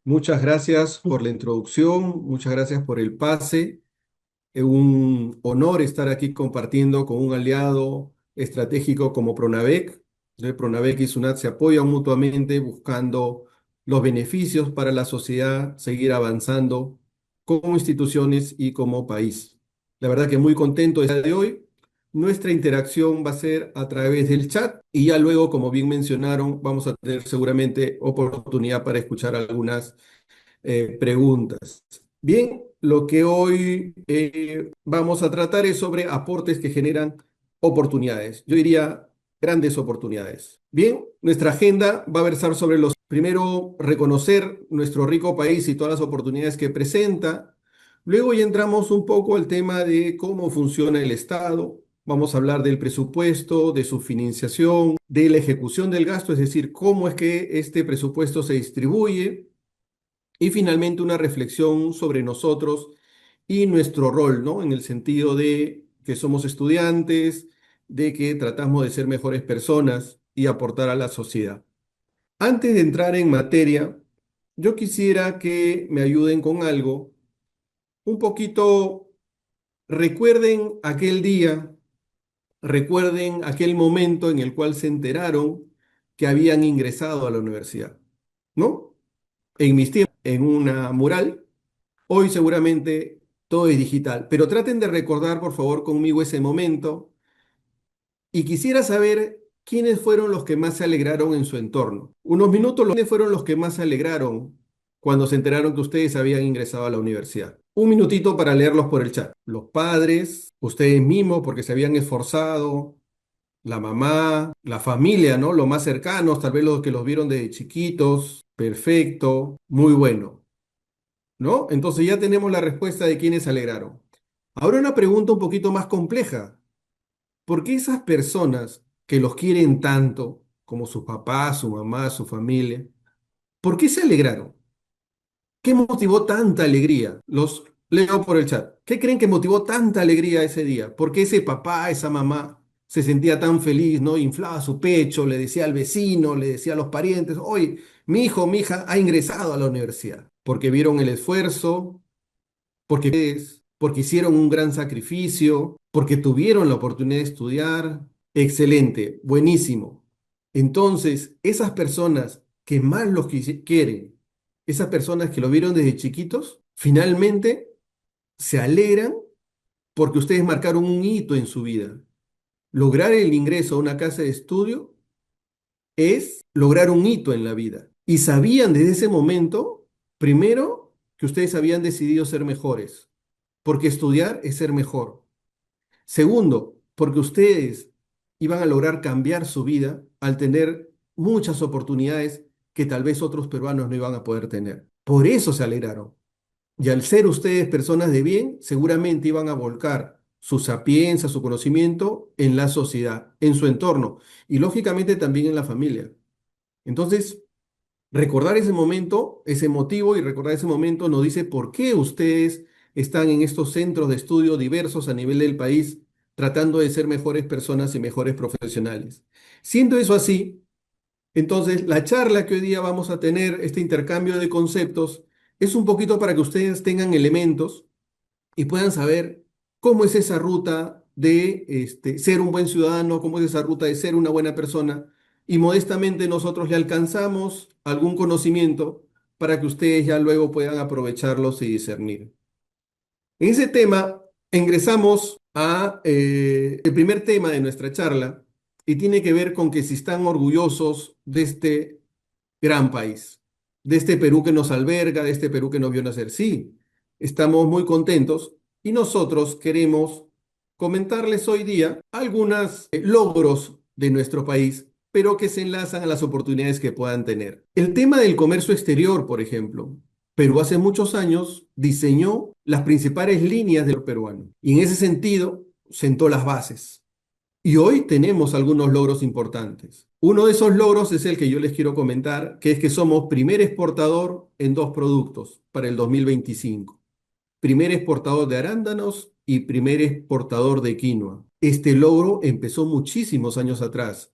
Muchas gracias por la introducción, muchas gracias por el pase. Es un honor estar aquí compartiendo con un aliado estratégico como Pronavec. Pronavec y SUNAT se apoyan mutuamente buscando los beneficios para la sociedad, seguir avanzando como instituciones y como país. La verdad que muy contento el día de hoy. Nuestra interacción va a ser a través del chat y ya luego, como bien mencionaron, vamos a tener seguramente oportunidad para escuchar algunas preguntas. Bien, lo que hoy vamos a tratar es sobre aportes que generan oportunidades. Yo diría grandes oportunidades. Bien, nuestra agenda va a versar sobre los, primero, reconocer nuestro rico país y todas las oportunidades que presenta. Luego ya entramos un poco al tema de cómo funciona el Estado. Vamos a hablar del presupuesto, de su financiación, de la ejecución del gasto, es decir, cómo es que este presupuesto se distribuye. Y finalmente una reflexión sobre nosotros y nuestro rol, ¿no? En el sentido de que somos estudiantes, de que tratamos de ser mejores personas y aportar a la sociedad. Antes de entrar en materia, yo quisiera que me ayuden con algo. Un poquito, recuerden aquel día, recuerden aquel momento en el cual se enteraron que habían ingresado a la universidad, ¿no? En mis tiempos, en una mural. Hoy seguramente todo es digital, pero traten de recordar, por favor, conmigo ese momento y quisiera saber quiénes fueron los que más se alegraron en su entorno. Unos minutos, ¿quiénes fueron los que más se alegraron cuando se enteraron que ustedes habían ingresado a la universidad? Un minutito para leerlos por el chat. Los padres, ustedes mismos porque se habían esforzado, la mamá, la familia, ¿no? Los más cercanos, tal vez los que los vieron desde chiquitos. Perfecto, muy bueno. ¿No? Entonces ya tenemos la respuesta de quiénes se alegraron. Ahora una pregunta un poquito más compleja. ¿Por qué esas personas que los quieren tanto, como sus papás, su mamá, su familia, por qué se alegraron? ¿Qué motivó tanta alegría? Los leo por el chat. ¿Qué creen que motivó tanta alegría ese día? ¿Por qué ese papá, esa mamá se sentía tan feliz, ¿no? Inflaba su pecho, le decía al vecino, le decía a los parientes, oye, mi hijo, mi hija ha ingresado a la universidad, porque vieron el esfuerzo, porque hicieron un gran sacrificio, porque tuvieron la oportunidad de estudiar. Excelente, buenísimo. Entonces, esas personas que más los quieren, esas personas que lo vieron desde chiquitos, finalmente se alegran porque ustedes marcaron un hito en su vida. Lograr el ingreso a una casa de estudio es lograr un hito en la vida. Y sabían desde ese momento, primero, que ustedes habían decidido ser mejores porque estudiar es ser mejor. Segundo, porque ustedes iban a lograr cambiar su vida al tener muchas oportunidades que tal vez otros peruanos no iban a poder tener. Por eso se alegraron. Y al ser ustedes personas de bien, seguramente iban a volcar su sapiencia, su conocimiento en la sociedad, en su entorno y lógicamente también en la familia. Entonces, recordar ese momento, ese motivo y recordar ese momento nos dice por qué ustedes están en estos centros de estudio diversos a nivel del país, tratando de ser mejores personas y mejores profesionales. Siendo eso así, entonces la charla que hoy día vamos a tener, este intercambio de conceptos, es un poquito para que ustedes tengan elementos y puedan saber cómo es esa ruta de ser un buen ciudadano, cómo es esa ruta de ser una buena persona. Y modestamente nosotros le alcanzamos algún conocimiento para que ustedes ya luego puedan aprovecharlos y discernir. En ese tema, ingresamos a el primer tema de nuestra charla y tiene que ver con que si están orgullosos de este gran país, de este Perú que nos alberga, de este Perú que nos vio nacer. Sí, estamos muy contentos y nosotros queremos comentarles hoy día algunos logros de nuestro país, pero que se enlazan a las oportunidades que puedan tener. El tema del comercio exterior, por ejemplo. Perú hace muchos años diseñó las principales líneas del peruano y en ese sentido sentó las bases. Y hoy tenemos algunos logros importantes. Uno de esos logros es el que yo les quiero comentar, que es que somos primer exportador en dos productos para el 2025. Primer exportador de arándanos y primer exportador de quinoa. Este logro empezó muchísimos años atrás.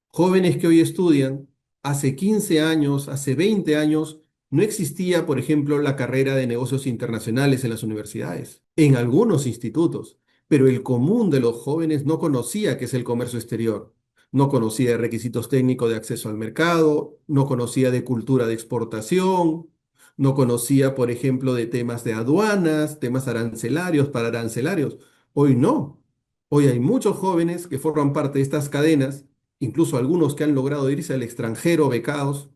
Jóvenes que hoy estudian, hace 15 años, hace 20 años, No existía, por ejemplo, la carrera de negocios internacionales en las universidades, en algunos institutos, pero el común de los jóvenes no conocía qué es el comercio exterior, no conocía de requisitos técnicos de acceso al mercado, no conocía de cultura de exportación, no conocía, por ejemplo, de temas de aduanas, temas arancelarios, para arancelarios. Hoy no. Hoy hay muchos jóvenes que forman parte de estas cadenas, incluso algunos que han logrado irse al extranjero becados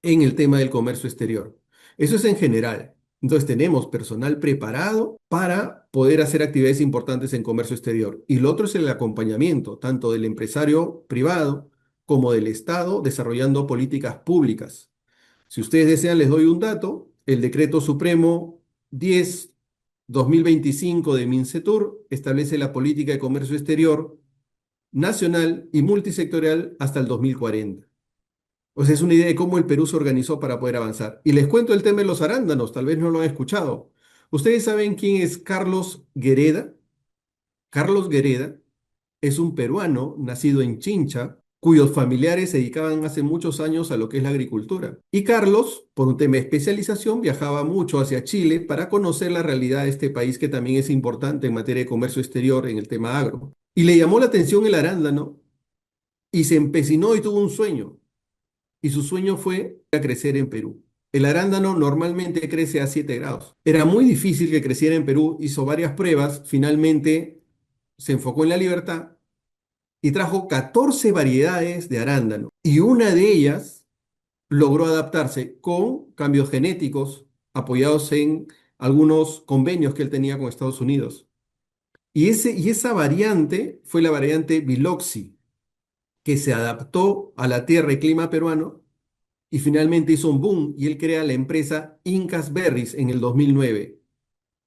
en el tema del comercio exterior. Eso es en general. Entonces tenemos personal preparado para poder hacer actividades importantes en comercio exterior. Y lo otro es el acompañamiento, tanto del empresario privado como del Estado, desarrollando políticas públicas. Si ustedes desean, les doy un dato. El Decreto Supremo 10/2025 de Mincetur establece la política de comercio exterior nacional y multisectorial hasta el 2040. O sea, es una idea de cómo el Perú se organizó para poder avanzar. Y les cuento el tema de los arándanos, tal vez no lo han escuchado. ¿Ustedes saben quién es Carlos Guereda? Carlos Guereda es un peruano nacido en Chincha, cuyos familiares se dedicaban hace muchos años a lo que es la agricultura. Y Carlos, por un tema de especialización, viajaba mucho hacia Chile para conocer la realidad de este país que también es importante en materia de comercio exterior en el tema agro. Y le llamó la atención el arándano y se empecinó y tuvo un sueño. Y su sueño fue a crecer en Perú. El arándano normalmente crece a 7 grados. Era muy difícil que creciera en Perú, hizo varias pruebas, finalmente se enfocó en la libertad y trajo 14 variedades de arándano. Y una de ellas logró adaptarse con cambios genéticos apoyados en algunos convenios que él tenía con Estados Unidos. Y esa variante fue la variante Biloxi, que se adaptó a la tierra y clima peruano y finalmente hizo un boom y él crea la empresa Incas Berries en el 2009.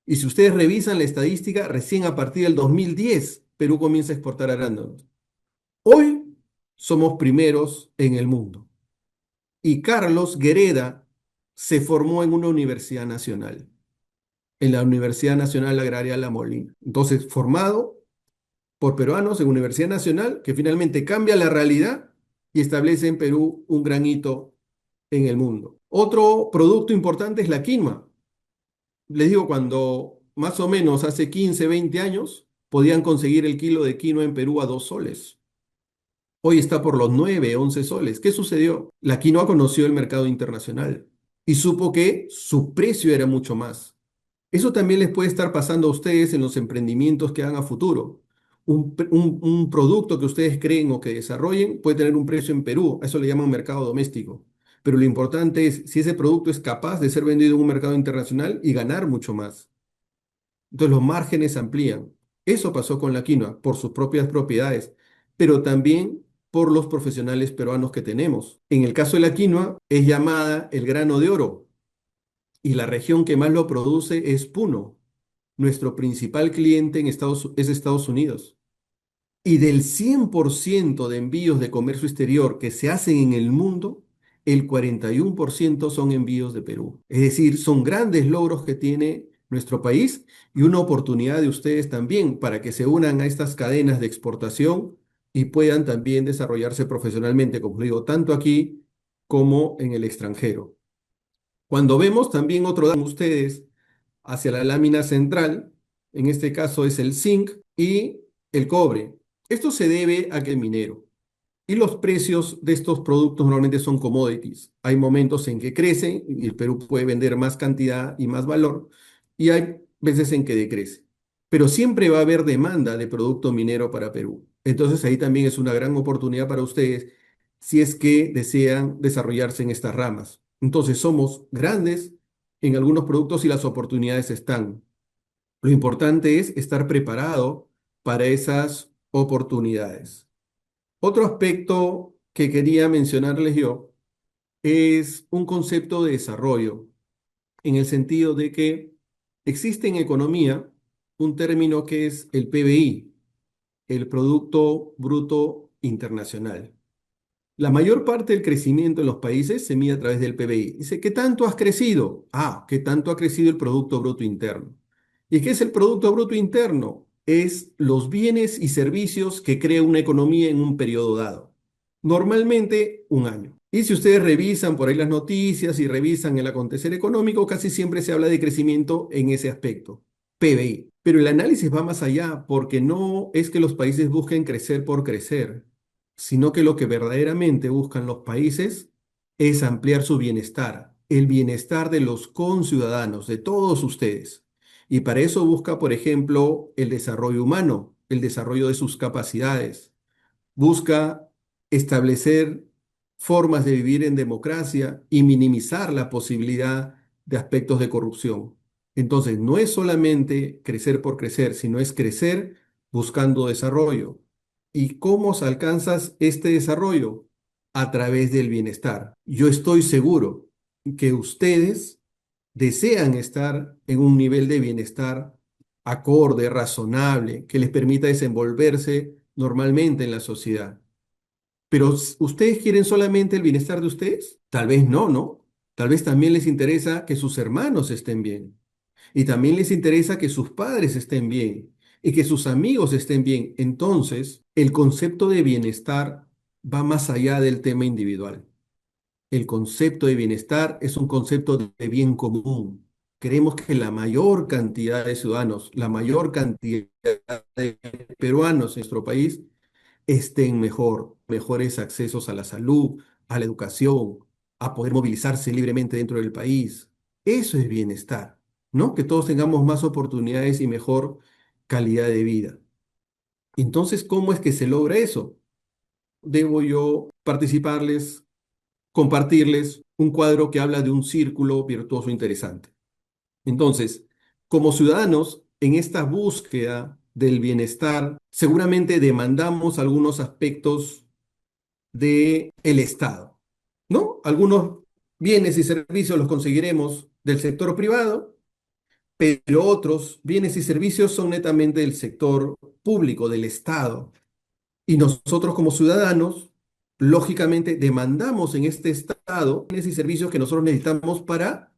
Y si ustedes revisan la estadística, recién a partir del 2010 Perú comienza a exportar arándanos. Hoy somos primeros en el mundo. Y Carlos Guereda se formó en una universidad nacional, en la Universidad Nacional Agraria La Molina. Entonces, formado por peruanos en Universidad Nacional, que finalmente cambia la realidad y establece en Perú un gran hito en el mundo. Otro producto importante es la quinoa. Les digo, cuando más o menos hace 15, 20 años, podían conseguir el kilo de quinoa en Perú a 2 soles. Hoy está por los 9, 11 soles. ¿Qué sucedió? La quinoa conoció el mercado internacional y supo que su precio era mucho más. Eso también les puede estar pasando a ustedes en los emprendimientos que hagan a futuro. Un producto que ustedes creen o que desarrollen puede tener un precio en Perú, a eso le llaman mercado doméstico. Pero lo importante es si ese producto es capaz de ser vendido en un mercado internacional y ganar mucho más. Entonces los márgenes se amplían. Eso pasó con la quinoa por sus propias propiedades, pero también por los profesionales peruanos que tenemos. En el caso de la quinoa, es llamada el grano de oro y la región que más lo produce es Puno. Nuestro principal cliente es Estados Unidos. Y del 100% de envíos de comercio exterior que se hacen en el mundo, el 41% son envíos de Perú. Es decir, son grandes logros que tiene nuestro país y una oportunidad de ustedes también para que se unan a estas cadenas de exportación y puedan también desarrollarse profesionalmente, como digo, tanto aquí como en el extranjero. Cuando vemos también otro dato ustedes hacia la lámina central, en este caso es el zinc y el cobre. Esto se debe a que el minero y los precios de estos productos normalmente son commodities. Hay momentos en que crecen y el Perú puede vender más cantidad y más valor y hay veces en que decrece. Pero siempre va a haber demanda de producto minero para Perú. Entonces ahí también es una gran oportunidad para ustedes si es que desean desarrollarse en estas ramas. Entonces somos grandes en algunos productos y las oportunidades están. Lo importante es estar preparado para esas oportunidades. Otro aspecto que quería mencionarles yo es un concepto de desarrollo, en el sentido de que existe en economía un término que es el PBI, el Producto Bruto Internacional. La mayor parte del crecimiento en los países se mide a través del PBI. Dice, ¿qué tanto has crecido? Ah, ¿qué tanto ha crecido el Producto Bruto Interno? ¿Y qué es el Producto Bruto Interno? Es los bienes y servicios que crea una economía en un periodo dado. Normalmente un año. Y si ustedes revisan por ahí las noticias y revisan el acontecer económico, casi siempre se habla de crecimiento en ese aspecto, PBI. Pero el análisis va más allá, porque no es que los países busquen crecer por crecer, sino que lo que verdaderamente buscan los países es ampliar su bienestar, el bienestar de los conciudadanos, de todos ustedes. Y para eso busca, por ejemplo, el desarrollo humano, el desarrollo de sus capacidades, busca establecer formas de vivir en democracia y minimizar la posibilidad de aspectos de corrupción. Entonces, no es solamente crecer por crecer, sino es crecer buscando desarrollo. ¿Y cómo se alcanzas este desarrollo? A través del bienestar. Yo estoy seguro que ustedes desean estar en un nivel de bienestar acorde, razonable, que les permita desenvolverse normalmente en la sociedad. Pero ¿ustedes quieren solamente el bienestar de ustedes? Tal vez no, ¿no? Tal vez también les interesa que sus hermanos estén bien. Y también les interesa que sus padres estén bien y que sus amigos estén bien. Entonces, el concepto de bienestar va más allá del tema individual. El concepto de bienestar es un concepto de bien común. Queremos que la mayor cantidad de ciudadanos, la mayor cantidad de peruanos en nuestro país estén mejor, mejores accesos a la salud, a la educación, a poder movilizarse libremente dentro del país. Eso es bienestar, ¿no? Que todos tengamos más oportunidades y mejor calidad de vida. Entonces, ¿cómo es que se logra eso? Debo yo participarles, compartirles un cuadro que habla de un círculo virtuoso interesante. Entonces, como ciudadanos, en esta búsqueda del bienestar, seguramente demandamos algunos aspectos del Estado, ¿no? Algunos bienes y servicios los conseguiremos del sector privado, pero otros bienes y servicios son netamente del sector público, del Estado. Y nosotros como ciudadanos, lógicamente, demandamos en este Estado bienes y servicios que nosotros necesitamos para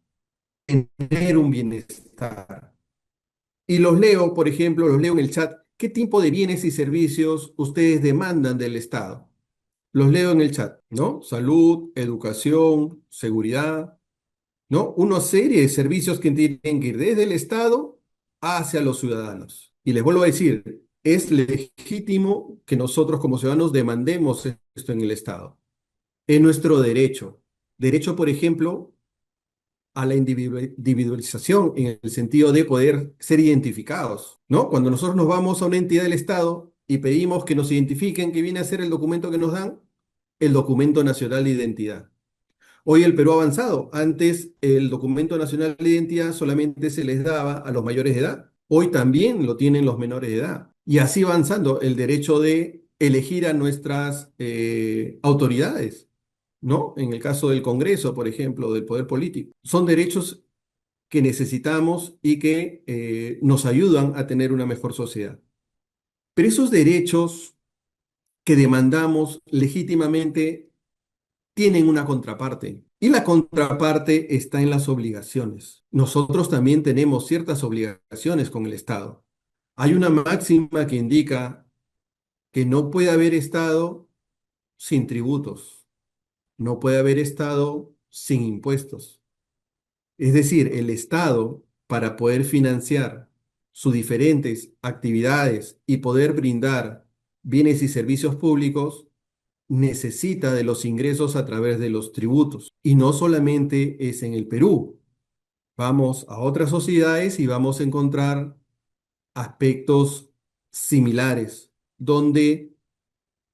tener un bienestar. Y los leo, por ejemplo, los leo en el chat. ¿Qué tipo de bienes y servicios ustedes demandan del Estado? Los leo en el chat, ¿no? Salud, educación, seguridad, ¿no? Una serie de servicios que tienen que ir desde el Estado hacia los ciudadanos. Y les vuelvo a decir, es legítimo que nosotros como ciudadanos demandemos esto en el Estado. Es nuestro derecho. Derecho, por ejemplo, a la individualización en el sentido de poder ser identificados, ¿no? Cuando nosotros nos vamos a una entidad del Estado y pedimos que nos identifiquen, que viene a ser el documento que nos dan, el documento nacional de identidad. Hoy el Perú ha avanzado. Antes el documento nacional de identidad solamente se les daba a los mayores de edad. Hoy también lo tienen los menores de edad. Y así va avanzando el derecho de elegir a nuestras autoridades, ¿no? En el caso del Congreso, por ejemplo, del poder político. Son derechos que necesitamos y que nos ayudan a tener una mejor sociedad. Pero esos derechos que demandamos legítimamente tienen una contraparte. Y la contraparte está en las obligaciones. Nosotros también tenemos ciertas obligaciones con el Estado. Hay una máxima que indica que no puede haber Estado sin tributos, no puede haber Estado sin impuestos. Es decir, el Estado, para poder financiar sus diferentes actividades y poder brindar bienes y servicios públicos, necesita de los ingresos a través de los tributos. Y no solamente es en el Perú. Vamos a otras sociedades y vamos a encontrar aspectos similares, donde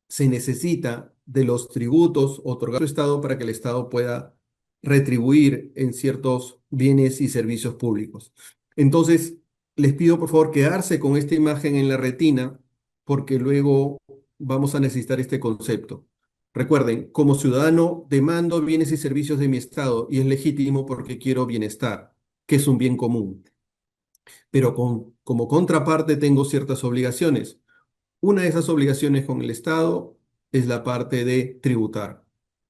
se necesita de los tributos otorgados al Estado para que el Estado pueda retribuir en ciertos bienes y servicios públicos. Entonces, les pido por favor quedarse con esta imagen en la retina, porque luego vamos a necesitar este concepto. Recuerden, como ciudadano demando bienes y servicios de mi Estado y es legítimo porque quiero bienestar, que es un bien común. Pero como contraparte tengo ciertas obligaciones. Una de esas obligaciones con el Estado es la parte de tributar,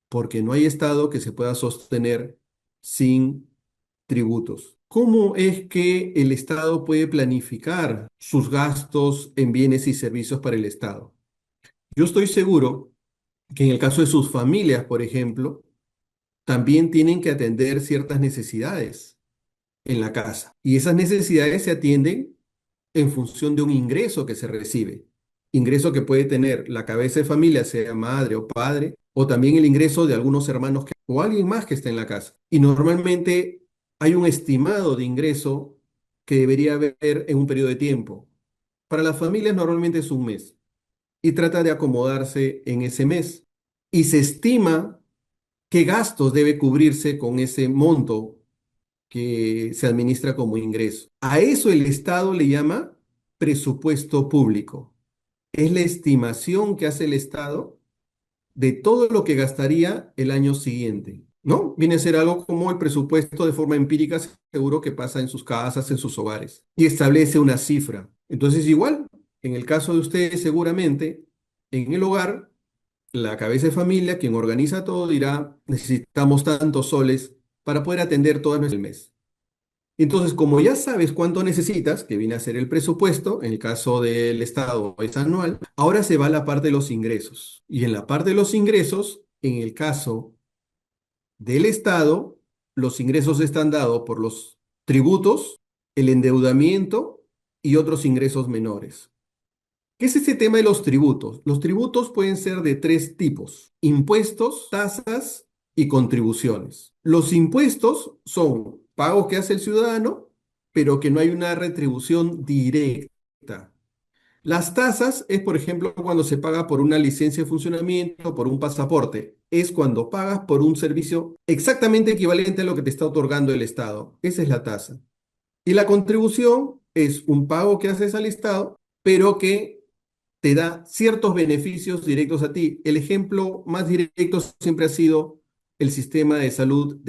porque no hay Estado que se pueda sostener sin tributos. ¿Cómo es que el Estado puede planificar sus gastos en bienes y servicios para el Estado? Yo estoy seguro que en el caso de sus familias, por ejemplo, también tienen que atender ciertas necesidades en la casa. Y esas necesidades se atienden en función de un ingreso que se recibe. Ingreso que puede tener la cabeza de familia, sea madre o padre, o también el ingreso de algunos hermanos o alguien más que esté en la casa. Y normalmente hay un estimado de ingreso que debería haber en un periodo de tiempo. Para las familias normalmente es un mes y trata de acomodarse en ese mes. Y se estima qué gastos debe cubrirse con ese monto que se administra como ingreso. A eso el Estado le llama presupuesto público. Es la estimación que hace el Estado de todo lo que gastaría el año siguiente, ¿no? Viene a ser algo como el presupuesto de forma empírica, seguro que pasa en sus casas, en sus hogares, y establece una cifra. Entonces, igual, en el caso de ustedes, seguramente, en el hogar, la cabeza de familia, quien organiza todo, dirá, necesitamos tantos soles para poder atender todo el mes. Entonces, como ya sabes cuánto necesitas, que viene a ser el presupuesto, en el caso del Estado es anual, ahora se va a la parte de los ingresos. Y en la parte de los ingresos, en el caso del Estado, los ingresos están dados por los tributos, el endeudamiento y otros ingresos menores. ¿Qué es este tema de los tributos? Los tributos pueden ser de tres tipos: impuestos, tasas y contribuciones. Los impuestos son pagos que hace el ciudadano, pero que no hay una retribución directa. Las tasas es, por ejemplo, cuando se paga por una licencia de funcionamiento, por un pasaporte. Es cuando pagas por un servicio exactamente equivalente a lo que te está otorgando el Estado. Esa es la tasa. Y la contribución es un pago que haces al Estado, pero que te da ciertos beneficios directos a ti. El ejemplo más directo siempre ha sido el sistema de salud,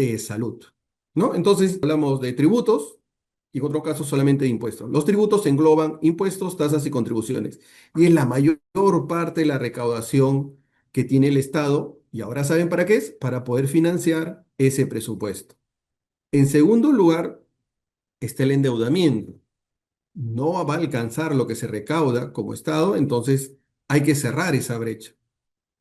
¿no? Entonces hablamos de tributos y en otro caso solamente de impuestos. Los tributos engloban impuestos, tasas y contribuciones y es la mayor parte de la recaudación que tiene el Estado. Y ahora saben para qué es: para poder financiar ese presupuesto. En segundo lugar está el endeudamiento. No va a alcanzar lo que se recauda como Estado, entonces hay que cerrar esa brecha.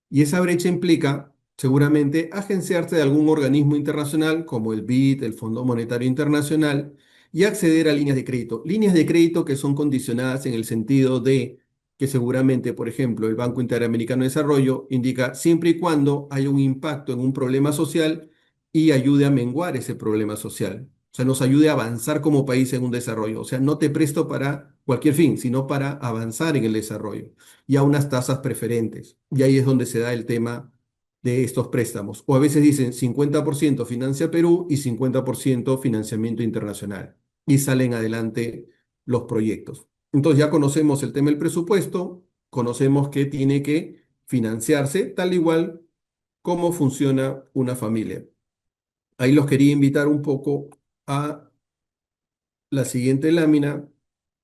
Y esa brecha implica seguramente agenciarse de algún organismo internacional como el BID, el Fondo Monetario Internacional, y acceder a líneas de crédito. Líneas de crédito que son condicionadas en el sentido de que seguramente, por ejemplo, el Banco Interamericano de Desarrollo indica siempre y cuando haya un impacto en un problema social y ayude a menguar ese problema social. O sea, nos ayude a avanzar como país en un desarrollo. O sea, no te presto para cualquier fin, sino para avanzar en el desarrollo y a unas tasas preferentes. Y ahí es donde se da el tema de estos préstamos. O a veces dicen 50% financia Perú y 50% financiamiento internacional. Y salen adelante los proyectos. Entonces ya conocemos el tema del presupuesto, conocemos que tiene que financiarse tal igual como funciona una familia. Ahí los quería invitar un poco a la siguiente lámina,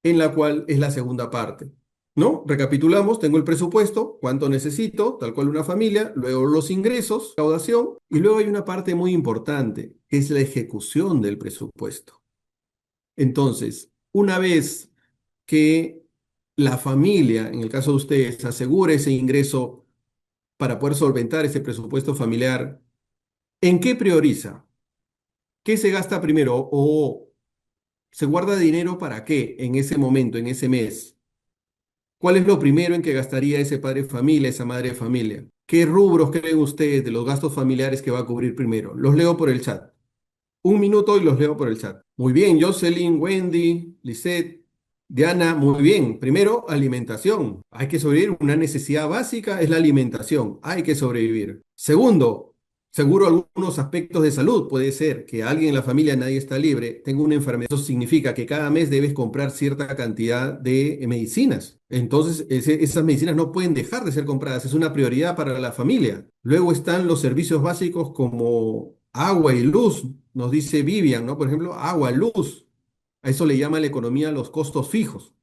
en la cual es la segunda parte, ¿no? Recapitulamos: tengo el presupuesto, cuánto necesito, tal cual una familia, luego los ingresos, recaudación, y luego hay una parte muy importante, que es la ejecución del presupuesto. Entonces, una vez que la familia, en el caso de ustedes, asegura ese ingreso para poder solventar ese presupuesto familiar, ¿en qué prioriza? ¿Qué se gasta primero? ¿O se guarda dinero para qué en ese momento, en ese mes? ¿Cuál es lo primero en que gastaría ese padre de familia, esa madre de familia? ¿Qué rubros creen ustedes de los gastos familiares que va a cubrir primero? Los leo por el chat. Un minuto y los leo por el chat. Muy bien, Jocelyn, Wendy, Lisette, Diana, muy bien. Primero, alimentación. Hay que sobrevivir. Una necesidad básica es la alimentación. Hay que sobrevivir. Segundo, seguro algunos aspectos de salud. Puede ser que alguien en la familia, nadie está libre, tenga una enfermedad. Eso significa que cada mes debes comprar cierta cantidad de medicinas. Entonces, esas medicinas no pueden dejar de ser compradas. Es una prioridad para la familia. Luego están los servicios básicos como agua y luz. Nos dice Vivian, ¿no? Por ejemplo, agua, luz. A eso le llama la economía los costos fijos.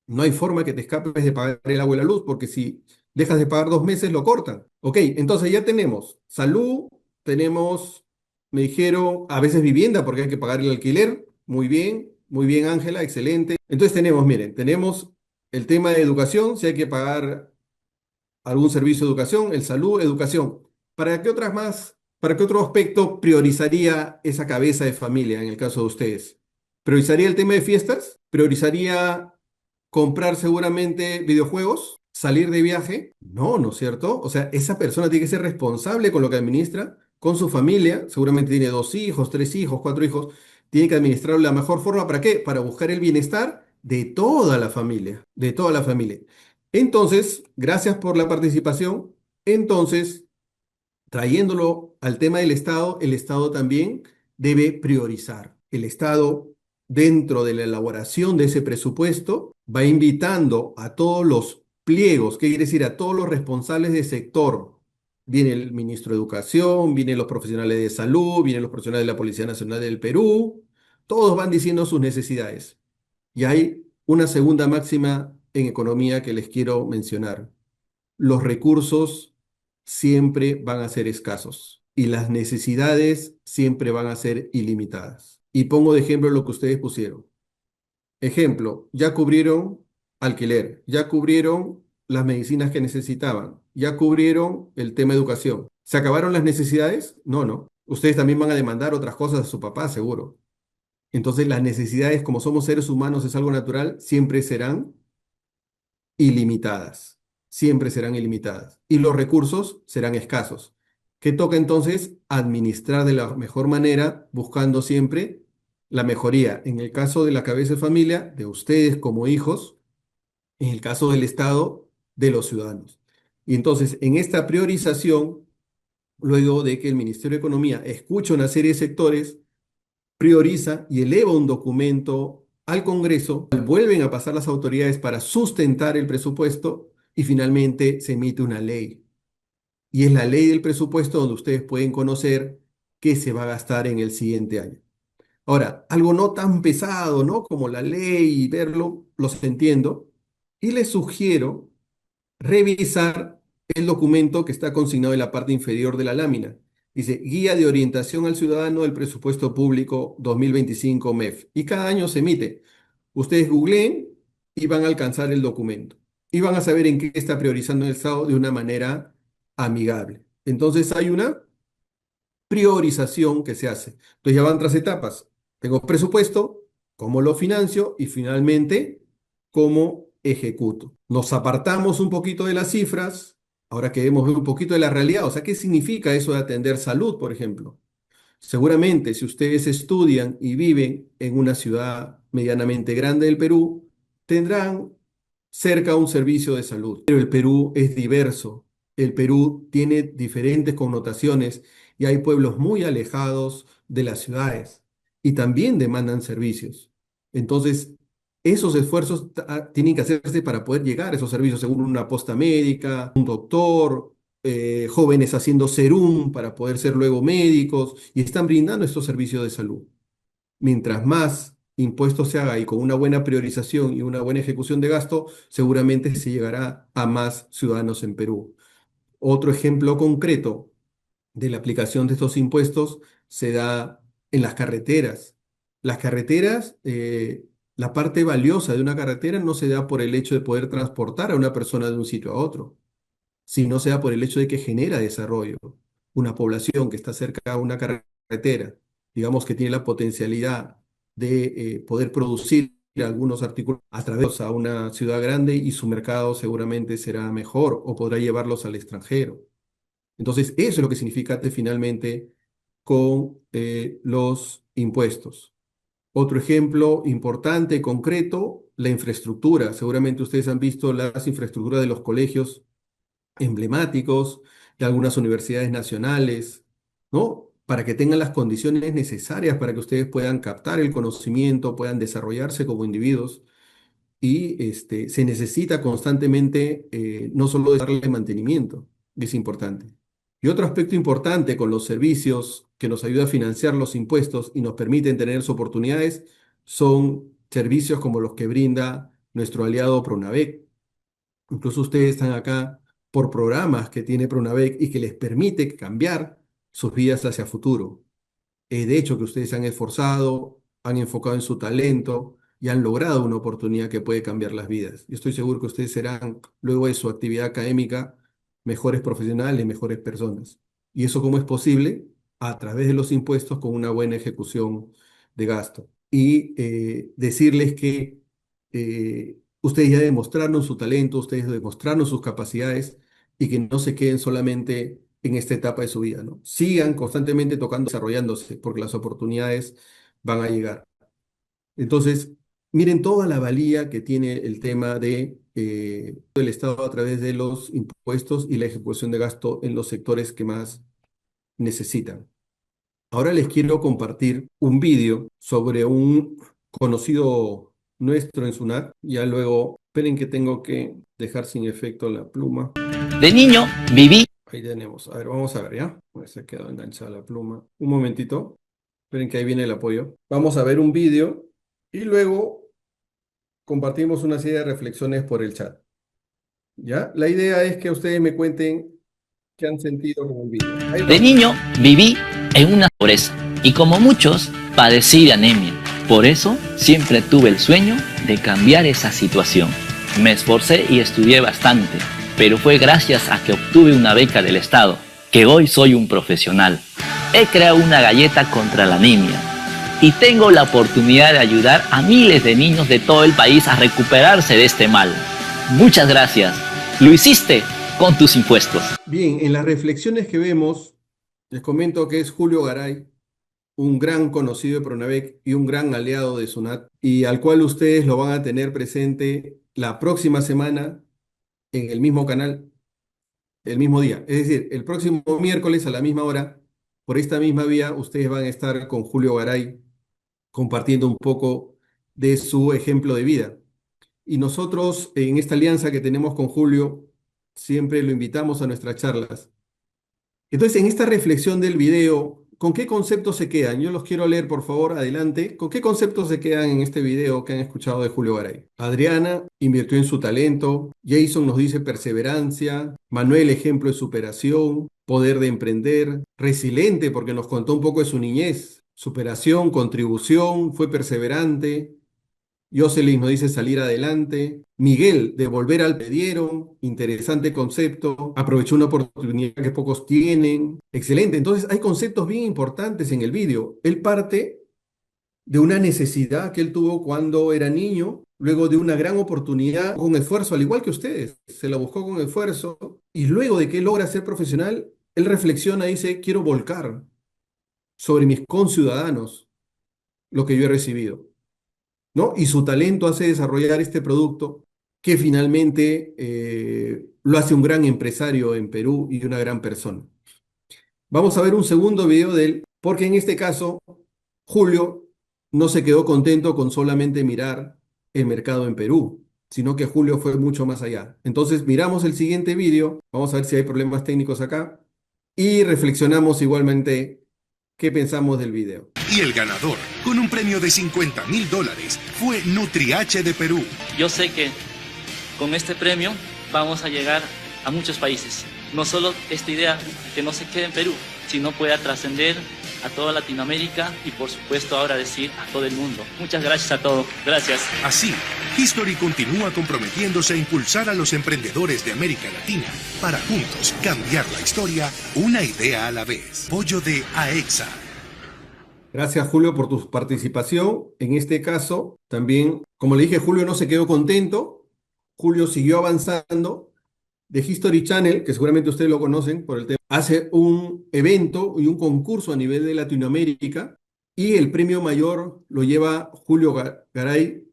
No hay forma que te escapes de pagar el agua y la luz, porque si dejas de pagar 2 meses, lo cortan. Ok, entonces ya tenemos salud, tenemos, me dijeron, a veces vivienda, porque hay que pagar el alquiler. Muy bien, Ángela, excelente. Entonces tenemos, miren, tenemos el tema de educación, si hay que pagar algún servicio de educación, el salud, educación. ¿Para qué otro aspecto priorizaría esa cabeza de familia en el caso de ustedes? ¿Priorizaría el tema de fiestas? ¿Priorizaría comprar seguramente videojuegos? ¿Salir de viaje? No, ¿no es cierto? O sea, esa persona tiene que ser responsable con lo que administra, con su familia, seguramente tiene dos hijos, tres hijos, cuatro hijos, tiene que administrarlo de la mejor forma. ¿Para qué? Para buscar el bienestar de toda la familia, de toda la familia. Entonces, gracias por la participación. Entonces, trayéndolo al tema del Estado, el Estado también debe priorizar. El Estado, dentro de la elaboración de ese presupuesto, va invitando a todos los pliegos, ¿qué quiere decir? A todos los responsables de sector. Viene el ministro de Educación, vienen los profesionales de salud, vienen los profesionales de la Policía Nacional del Perú, todos van diciendo sus necesidades. Y hay una segunda máxima en economía que les quiero mencionar. Los recursos siempre van a ser escasos y las necesidades siempre van a ser ilimitadas. Y pongo de ejemplo lo que ustedes pusieron. Ejemplo, ya cubrieron alquiler, ya cubrieron las medicinas que necesitaban, ya cubrieron el tema educación. ¿Se acabaron las necesidades? No, no. Ustedes también van a demandar otras cosas a su papá, seguro. Entonces las necesidades, como somos seres humanos, es algo natural, siempre serán ilimitadas, siempre serán ilimitadas. Y los recursos serán escasos. ¿Qué toca entonces? Administrar de la mejor manera, buscando siempre la mejoría. En el caso de la cabeza de familia, de ustedes como hijos, en el caso del Estado, de los ciudadanos. Y entonces, en esta priorización, luego de que el Ministerio de Economía escucha una serie de sectores, prioriza y eleva un documento al Congreso, vuelven a pasar las autoridades para sustentar el presupuesto y finalmente se emite una ley. Y es la ley del presupuesto donde ustedes pueden conocer qué se va a gastar en el siguiente año. Ahora, algo no tan pesado, ¿no? Como la ley y verlo, los entiendo. Y les sugiero revisar el documento que está consignado en la parte inferior de la lámina. Dice Guía de Orientación al Ciudadano del Presupuesto Público 2025 MEF. Y cada año se emite. Ustedes googleen y van a alcanzar el documento. Y van a saber en qué está priorizando el Estado de una manera amigable. Entonces hay una priorización que se hace. Entonces ya van tras etapas. Tengo presupuesto, cómo lo financio y finalmente cómo ejecuto. Nos apartamos un poquito de las cifras, ahora queremos ver un poquito de la realidad. O sea, ¿qué significa eso de atender salud, por ejemplo? Seguramente, si ustedes estudian y viven en una ciudad medianamente grande del Perú, tendrán cerca un servicio de salud. Pero el Perú es diverso. El Perú tiene diferentes connotaciones y hay pueblos muy alejados de las ciudades y también demandan servicios. Entonces, esos esfuerzos tienen que hacerse para poder llegar a esos servicios, según una posta médica, un doctor, jóvenes haciendo serum para poder ser luego médicos y están brindando estos servicios de salud. Mientras más impuestos se haga y con una buena priorización y una buena ejecución de gasto, seguramente se llegará a más ciudadanos en Perú. Otro ejemplo concreto de la aplicación de estos impuestos se da en las carreteras. Las carreteras, la parte valiosa de una carretera no se da por el hecho de poder transportar a una persona de un sitio a otro, sino se da por el hecho de que genera desarrollo. Una población que está cerca a una carretera, digamos que tiene la potencialidad de poder producir algunos artículos a través a una ciudad grande y su mercado seguramente será mejor o podrá llevarlos al extranjero. Entonces, eso es lo que significa finalmente con los impuestos. Otro ejemplo importante, concreto, la infraestructura. Seguramente ustedes han visto las infraestructuras de los colegios emblemáticos, de algunas universidades nacionales, ¿no? Para que tengan las condiciones necesarias para que ustedes puedan captar el conocimiento, puedan desarrollarse como individuos. Y se necesita constantemente no solo darle mantenimiento, es importante. Y otro aspecto importante con los servicios que nos ayuda a financiar los impuestos y nos permiten tener sus oportunidades son servicios como los que brinda nuestro aliado Pronavec. Incluso ustedes están acá por programas que tiene Pronavec y que les permite cambiar sus vidas hacia futuro. De hecho, que ustedes se han esforzado, han enfocado en su talento y han logrado una oportunidad que puede cambiar las vidas. Yo estoy seguro que ustedes serán, luego de su actividad académica, mejores profesionales, mejores personas. ¿Y eso cómo es posible? A través de los impuestos con una buena ejecución de gasto. Y decirles que ustedes ya demostraron su talento, ustedes demostraron sus capacidades y que no se queden solamente en esta etapa de su vida, ¿no? Sigan constantemente tocando, desarrollándose, porque las oportunidades van a llegar. Entonces, miren toda la valía que tiene el tema de, del Estado a través de los impuestos y la ejecución de gasto en los sectores que más necesitan. Ahora les quiero compartir un vídeo sobre un conocido nuestro en SUNAT. Ya luego, esperen que tengo que dejar sin efecto la pluma. De niño viví. Ahí tenemos. A ver, vamos a ver, ¿ya? Pues se quedó enganchada la pluma. Un momentito. Esperen que ahí viene el apoyo. Vamos a ver un vídeo y luego compartimos una serie de reflexiones por el chat. ¿Ya? La idea es que ustedes me cuenten qué han sentido con el vídeo. Ahí De vamos. niño viví en una pobreza y como muchos padecí de anemia. Por eso siempre tuve el sueño de cambiar esa situación. Me esforcé y estudié bastante, pero fue gracias a que obtuve una beca del Estado que hoy soy un profesional. He creado una galleta contra la anemia y tengo la oportunidad de ayudar a miles de niños de todo el país a recuperarse de este mal. Muchas gracias. Lo hiciste con tus impuestos. Bien, en las reflexiones que vemos, les comento que es Julio Garay, un gran conocido de Pronavec y un gran aliado de SUNAT, y al cual ustedes lo van a tener presente la próxima semana en el mismo canal, el mismo día. Es decir, el próximo miércoles a la misma hora, por esta misma vía, ustedes van a estar con Julio Garay compartiendo un poco de su ejemplo de vida. Y nosotros, en esta alianza que tenemos con Julio, siempre lo invitamos a nuestras charlas. Entonces, en esta reflexión del video, ¿con qué conceptos se quedan? Yo los quiero leer, por favor, adelante. ¿Con qué conceptos se quedan en este video que han escuchado de Julio Garay? Adriana invirtió en su talento, Jason nos dice perseverancia, Manuel ejemplo de superación, poder de emprender, resiliente porque nos contó un poco de su niñez, superación, contribución, fue perseverante, Jocelyn nos dice salir adelante. Miguel, de volver al pedieron, interesante concepto. Aprovechó una oportunidad que pocos tienen. Excelente. Entonces hay conceptos bien importantes en el vídeo. Él parte de una necesidad que él tuvo cuando era niño, luego de una gran oportunidad con esfuerzo, al igual que ustedes. Se la buscó con esfuerzo y luego de que él logra ser profesional, él reflexiona y dice, quiero volcar sobre mis conciudadanos lo que yo he recibido. ¿No? Y su talento hace desarrollar este producto que finalmente lo hace un gran empresario en Perú y una gran persona. Vamos a ver un segundo video de él, porque en este caso, Julio no se quedó contento con solamente mirar el mercado en Perú, sino que Julio fue mucho más allá. Entonces, miramos el siguiente video, vamos a ver si hay problemas técnicos acá, y reflexionamos igualmente qué pensamos del video. Y el ganador, con un premio de $50,000, fue NutriH de Perú. Yo sé que con este premio vamos a llegar a muchos países. No solo esta idea que no se quede en Perú, sino pueda trascender a toda Latinoamérica y por supuesto ahora decir a todo el mundo. Muchas gracias a todos. Gracias. Así, History continúa comprometiéndose a impulsar a los emprendedores de América Latina para juntos cambiar la historia una idea a la vez. Apoyo de AEXA. Gracias, Julio, por tu participación. En este caso, también, como le dije, Julio no se quedó contento. Julio siguió avanzando. The History Channel, que seguramente ustedes lo conocen por el tema, hace un evento y un concurso a nivel de Latinoamérica y el premio mayor lo lleva Julio Garay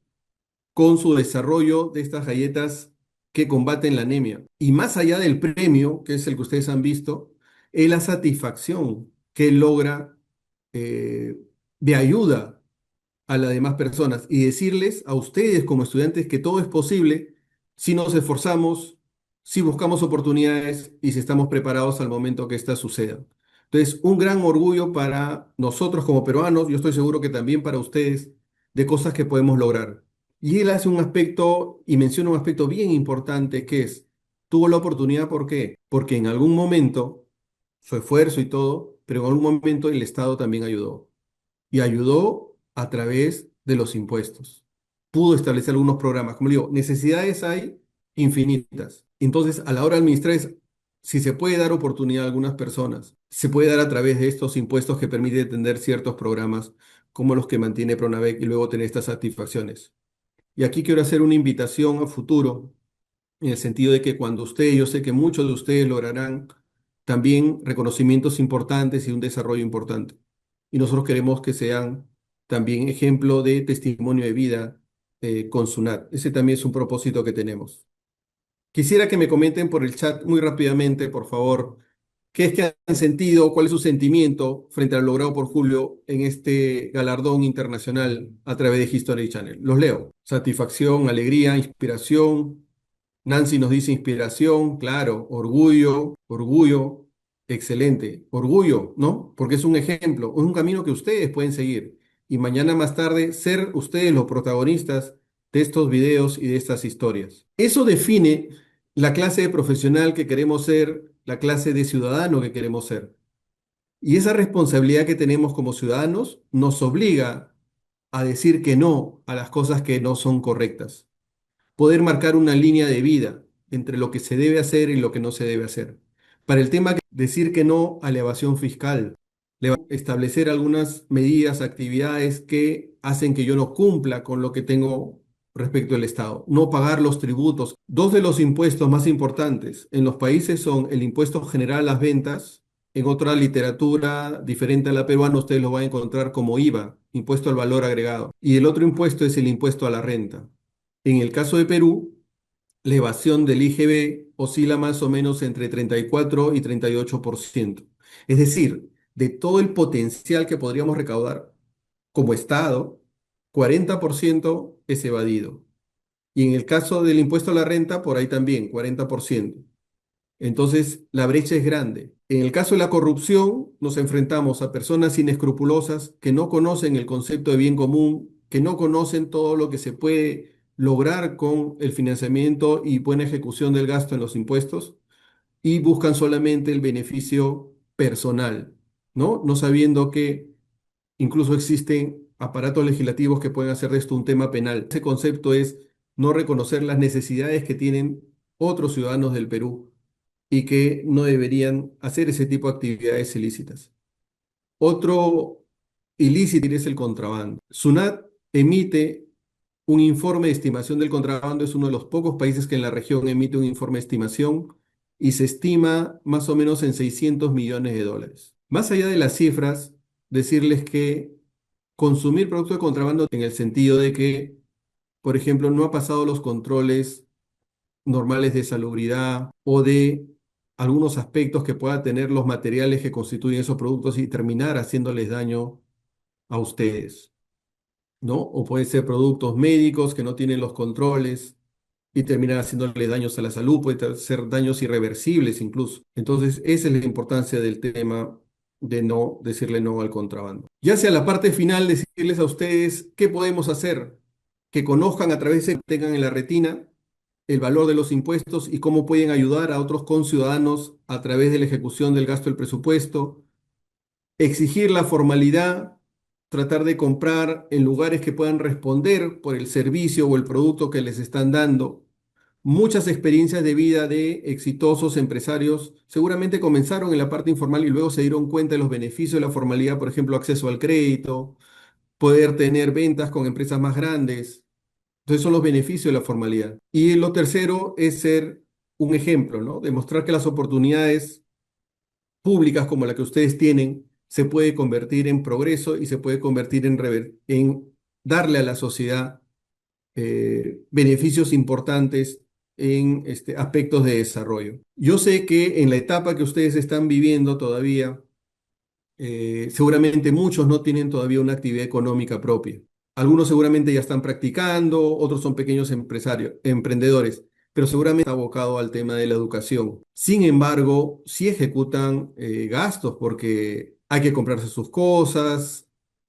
con su desarrollo de estas galletas que combaten la anemia. Y más allá del premio, que es el que ustedes han visto, es la satisfacción que él logra eh, de ayuda a las demás personas y decirles a ustedes como estudiantes que todo es posible si nos esforzamos, si buscamos oportunidades y si estamos preparados al momento que éstas sucedan. Entonces, un gran orgullo para nosotros como peruanos, yo estoy seguro que también para ustedes, de cosas que podemos lograr. Y él hace un aspecto y menciona un aspecto bien importante que es, tuvo la oportunidad, ¿por qué? Porque en algún momento, su esfuerzo y todo, pero en algún momento el Estado también ayudó y ayudó a través de los impuestos. Pudo establecer algunos programas. Como le digo, necesidades hay infinitas. Entonces, a la hora de administrar es si se puede dar oportunidad a algunas personas, se puede dar a través de estos impuestos que permiten atender ciertos programas como los que mantiene Pronavec y luego tener estas satisfacciones. Y aquí quiero hacer una invitación a futuro, en el sentido de que cuando ustedes, yo sé que muchos de ustedes lograrán también reconocimientos importantes y un desarrollo importante. Y nosotros queremos que sean también ejemplo de testimonio de vida con SUNAT. Ese también es un propósito que tenemos. Quisiera que me comenten por el chat muy rápidamente, por favor, qué es que han sentido, cuál es su sentimiento frente a lo logrado por Julio en este galardón internacional a través de History Channel. Los leo. Satisfacción, alegría, inspiración. Nancy nos dice inspiración, claro, orgullo, orgullo, excelente. Orgullo, ¿no? Porque es un ejemplo, es un camino que ustedes pueden seguir. Y mañana más tarde ser ustedes los protagonistas de estos videos y de estas historias. Eso define la clase de profesional que queremos ser, la clase de ciudadano que queremos ser. Y esa responsabilidad que tenemos como ciudadanos nos obliga a decir que no a las cosas que no son correctas. Poder marcar una línea de vida entre lo que se debe hacer y lo que no se debe hacer. Para el tema, decir que no a la evasión fiscal, establecer algunas medidas, actividades que hacen que yo no cumpla con lo que tengo respecto al Estado. No pagar los tributos. Dos de los impuestos más importantes en los países son el impuesto general a las ventas. En otra literatura diferente a la peruana, ustedes lo van a encontrar como IVA, impuesto al valor agregado. Y el otro impuesto es el impuesto a la renta. En el caso de Perú, la evasión del IGB oscila más o menos entre 34 y 38%. Es decir, de todo el potencial que podríamos recaudar como Estado, 40% es evadido. Y en el caso del impuesto a la renta, por ahí también, 40%. Entonces, la brecha es grande. En el caso de la corrupción, nos enfrentamos a personas inescrupulosas que no conocen el concepto de bien común, que no conocen todo lo que se puede lograr con el financiamiento y buena ejecución del gasto en los impuestos y buscan solamente el beneficio personal, ¿no? No sabiendo que incluso existen aparatos legislativos que pueden hacer de esto un tema penal. Ese concepto es no reconocer las necesidades que tienen otros ciudadanos del Perú y que no deberían hacer ese tipo de actividades ilícitas. Otro ilícito es el contrabando. SUNAT emite un informe de estimación del contrabando, es uno de los pocos países que en la región emite un informe de estimación y se estima más o menos en 600 millones de dólares. Más allá de las cifras, decirles que consumir productos de contrabando en el sentido de que, por ejemplo, no ha pasado los controles normales de salubridad o de algunos aspectos que puedan tener los materiales que constituyen esos productos y terminar haciéndoles daño a ustedes, ¿no? O pueden ser productos médicos que no tienen los controles y terminan haciéndole daños a la salud, puede ser daños irreversibles incluso. Entonces, esa es la importancia del tema de no decirle no al contrabando. Ya sea la parte final, decirles a ustedes qué podemos hacer, que conozcan a través de, tengan en la retina el valor de los impuestos y cómo pueden ayudar a otros conciudadanos a través de la ejecución del gasto del presupuesto, exigir la formalidad, tratar de comprar en lugares que puedan responder por el servicio o el producto que les están dando. Muchas experiencias de vida de exitosos empresarios seguramente comenzaron en la parte informal y luego se dieron cuenta de los beneficios de la formalidad, por ejemplo, acceso al crédito, poder tener ventas con empresas más grandes. Entonces son los beneficios de la formalidad. Y lo tercero es ser un ejemplo, ¿no? Demostrar que las oportunidades públicas como la que ustedes tienen se puede convertir en progreso y se puede convertir en darle a la sociedad beneficios importantes en aspectos de desarrollo. Yo sé que en la etapa que ustedes están viviendo todavía, seguramente muchos no tienen todavía una actividad económica propia. Algunos seguramente ya están practicando, otros son pequeños empresarios, emprendedores, pero seguramente está abocado al tema de la educación. Sin embargo, sí ejecutan gastos porque hay que comprarse sus cosas,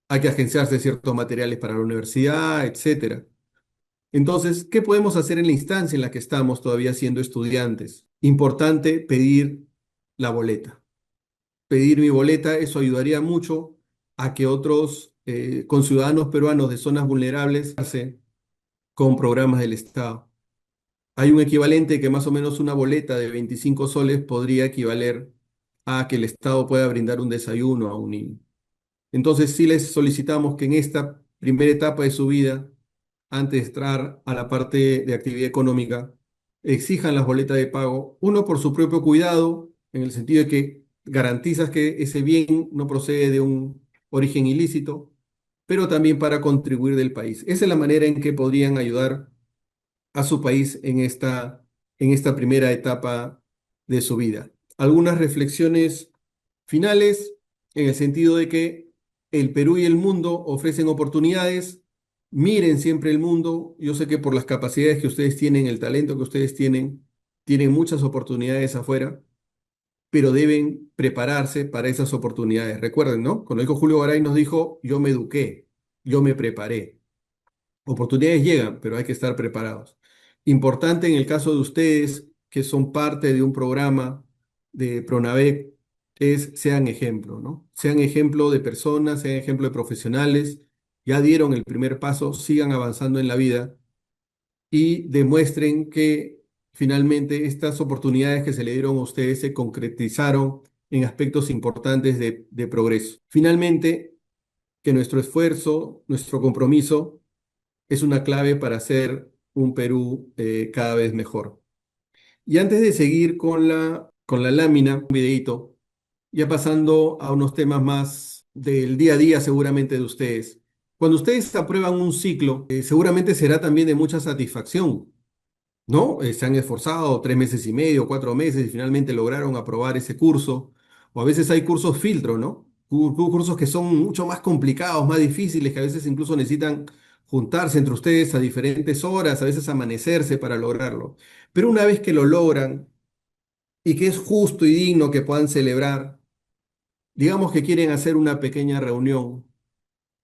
hay que agenciarse ciertos materiales para la universidad, etcétera. Entonces, ¿qué podemos hacer en la instancia en la que estamos todavía siendo estudiantes? Importante pedir la boleta. Pedir mi boleta, eso ayudaría mucho a que otros conciudadanos peruanos de zonas vulnerables con programas del Estado. hay un equivalente que más o menos una boleta de 25 soles podría equivaler a que el Estado pueda brindar un desayuno a un niño. Entonces sí les solicitamos que en esta primera etapa de su vida, antes de entrar a la parte de actividad económica, exijan las boletas de pago, uno por su propio cuidado, en el sentido de que garantizas que ese bien no procede de un origen ilícito, pero también para contribuir del país. Esa es la manera en que podrían ayudar a su país en esta primera etapa de su vida. Algunas reflexiones finales en el sentido de que el Perú y el mundo ofrecen oportunidades. Miren siempre el mundo. Yo sé que por las capacidades que ustedes tienen, el talento que ustedes tienen muchas oportunidades afuera, pero deben prepararse para esas oportunidades. Recuerden, ¿no? Cuando dijo Julio Garay nos dijo, yo me eduqué, yo me preparé. Oportunidades llegan, pero hay que estar preparados. Importante en el caso de ustedes, que son parte de un programa de Pronavec, sean ejemplo, ¿no? Sean ejemplo de personas, sean ejemplo de profesionales, ya dieron el primer paso, sigan avanzando en la vida y demuestren que finalmente estas oportunidades que se le dieron a ustedes se concretizaron en aspectos importantes de progreso. Finalmente, que nuestro esfuerzo, nuestro compromiso es una clave para hacer un Perú cada vez mejor. Y antes de seguir con la lámina, un videíto, ya pasando a unos temas más del día a día seguramente de ustedes. Cuando ustedes aprueban un ciclo, seguramente será también de mucha satisfacción, ¿no? Se han esforzado 3 meses y medio, 4 meses y finalmente lograron aprobar ese curso. O a veces hay cursos filtro, ¿no? Cursos que son mucho más complicados, más difíciles, que a veces incluso necesitan juntarse entre ustedes a diferentes horas, a veces amanecerse para lograrlo. Pero una vez que lo logran y que es justo y digno que puedan celebrar, digamos que quieren hacer una pequeña reunión,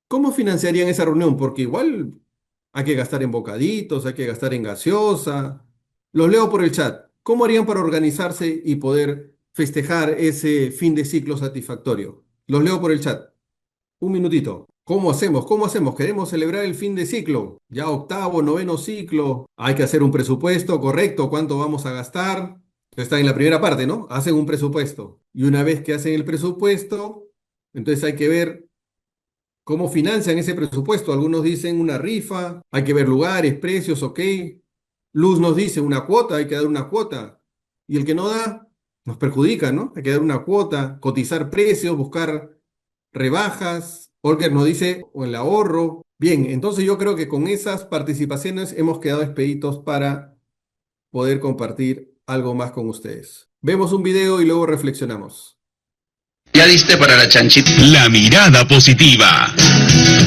¿cómo financiarían esa reunión? Porque igual hay que gastar en bocaditos, hay que gastar en gaseosa. Los leo por el chat. ¿Cómo harían para organizarse y poder festejar ese fin de ciclo satisfactorio? Los leo por el chat. Un minutito. ¿Cómo hacemos? ¿Cómo hacemos? Queremos celebrar el fin de ciclo. Ya octavo, noveno ciclo. Hay que hacer un presupuesto correcto. ¿Cuánto vamos a gastar? Está en la primera parte, ¿no? Hacen un presupuesto. Y una vez que hacen el presupuesto, entonces hay que ver cómo financian ese presupuesto. Algunos dicen una rifa, hay que ver lugares, precios, ok. Luz nos dice una cuota, hay que dar una cuota. Y el que no da, nos perjudica, ¿no? Hay que dar una cuota, cotizar precios, buscar rebajas. Olger nos dice o el ahorro. Bien, entonces yo creo que con esas participaciones hemos quedado expeditos para poder compartir algo más con ustedes. Vemos un video y luego reflexionamos. ¿Ya diste para la chanchita? La mirada positiva.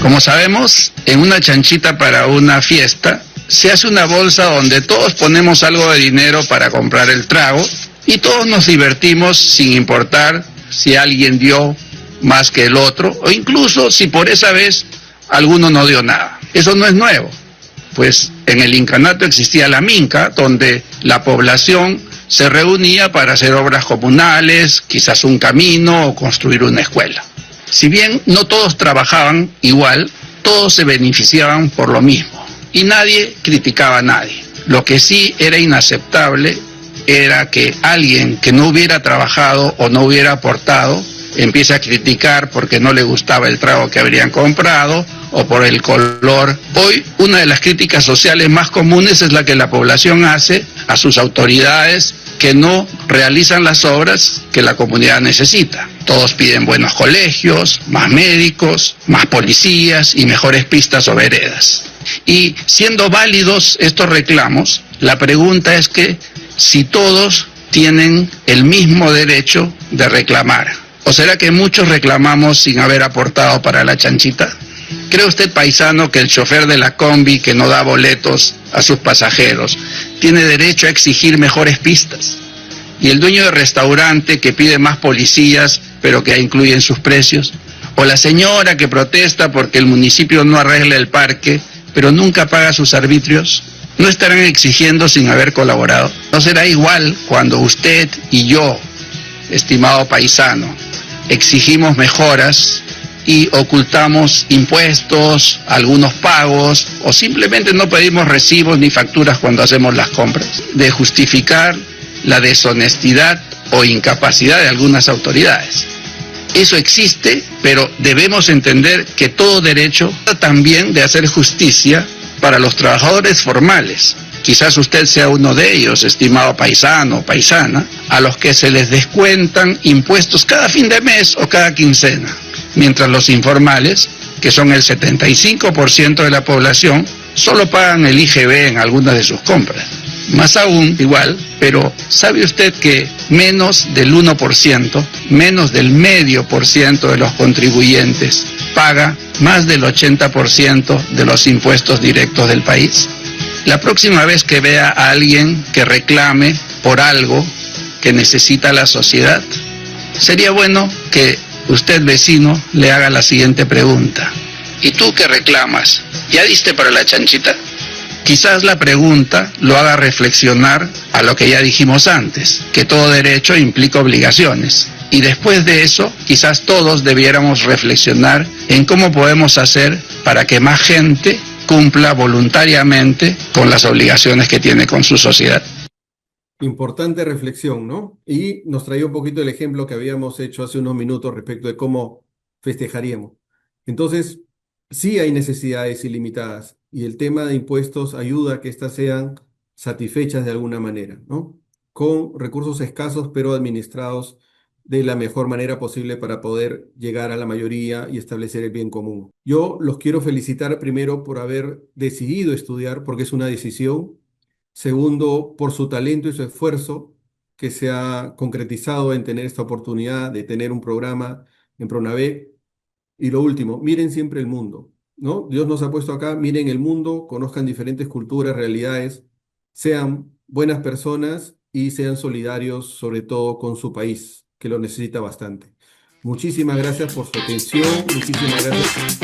Como sabemos, en una chanchita para una fiesta, se hace una bolsa donde todos ponemos algo de dinero para comprar el trago y todos nos divertimos sin importar si alguien dio más que el otro o incluso si por esa vez alguno no dio nada. Eso no es nuevo, pues en el incanato existía la minca, donde la población se reunía para hacer obras comunales, quizás un camino o construir una escuela. Si bien no todos trabajaban igual, todos se beneficiaban por lo mismo y nadie criticaba a nadie. Lo que sí era inaceptable era que alguien que no hubiera trabajado o no hubiera aportado empiece a criticar porque no le gustaba el trago que habrían comprado o por el color. Hoy una de las críticas sociales más comunes es la que la población hace a sus autoridades que no realizan las obras que la comunidad necesita. Todos piden buenos colegios, más médicos, más policías y mejores pistas o veredas. Y siendo válidos estos reclamos, la pregunta es que si todos tienen el mismo derecho de reclamar. ¿O será que muchos reclamamos sin haber aportado para la chanchita? ¿Cree usted, paisano, que el chofer de la combi que no da boletos a sus pasajeros tiene derecho a exigir mejores pistas? ¿Y el dueño de restaurante que pide más policías pero que incluyen sus precios? ¿O la señora que protesta porque el municipio no arregla el parque pero nunca paga sus arbitrios? ¿No estarán exigiendo sin haber colaborado? ¿No será igual cuando usted y yo, estimado paisano, exigimos mejoras y ocultamos impuestos, algunos pagos, o simplemente no pedimos recibos ni facturas cuando hacemos las compras, de justificar la deshonestidad o incapacidad de algunas autoridades. Eso existe, pero debemos entender que todo derecho trata también de hacer justicia para los trabajadores formales. Quizás usted sea uno de ellos, estimado paisano o paisana, a los que se les descuentan impuestos cada fin de mes o cada quincena, mientras los informales, que son el 75% de la población, solo pagan el IGB en algunas de sus compras. Más aún, igual, pero ¿sabe usted que menos del 1%, menos del 0,5% de los contribuyentes paga más del 80% de los impuestos directos del país? La próxima vez que vea a alguien que reclame por algo que necesita la sociedad, sería bueno que usted, vecino, le haga la siguiente pregunta. ¿Y tú qué reclamas? ¿Ya diste para la chanchita? Quizás la pregunta lo haga reflexionar a lo que ya dijimos antes, que todo derecho implica obligaciones. Y después de eso, quizás todos debiéramos reflexionar en cómo podemos hacer para que más gente cumpla voluntariamente con las obligaciones que tiene con su sociedad. Importante reflexión, ¿no? Y nos traía un poquito el ejemplo que habíamos hecho hace unos minutos respecto de cómo festejaríamos. Entonces, sí hay necesidades ilimitadas y el tema de impuestos ayuda a que éstas sean satisfechas de alguna manera, ¿no? Con recursos escasos pero administrados de la mejor manera posible para poder llegar a la mayoría y establecer el bien común. Yo los quiero felicitar primero por haber decidido estudiar, porque es una decisión. Segundo, por su talento y su esfuerzo que se ha concretizado en tener esta oportunidad de tener un programa en Pronavec. Y lo último, miren siempre el mundo, ¿no? Dios nos ha puesto acá, miren el mundo, conozcan diferentes culturas, realidades, sean buenas personas y sean solidarios, sobre todo con su país, que lo necesita bastante. Muchísimas gracias por su atención, muchísimas gracias.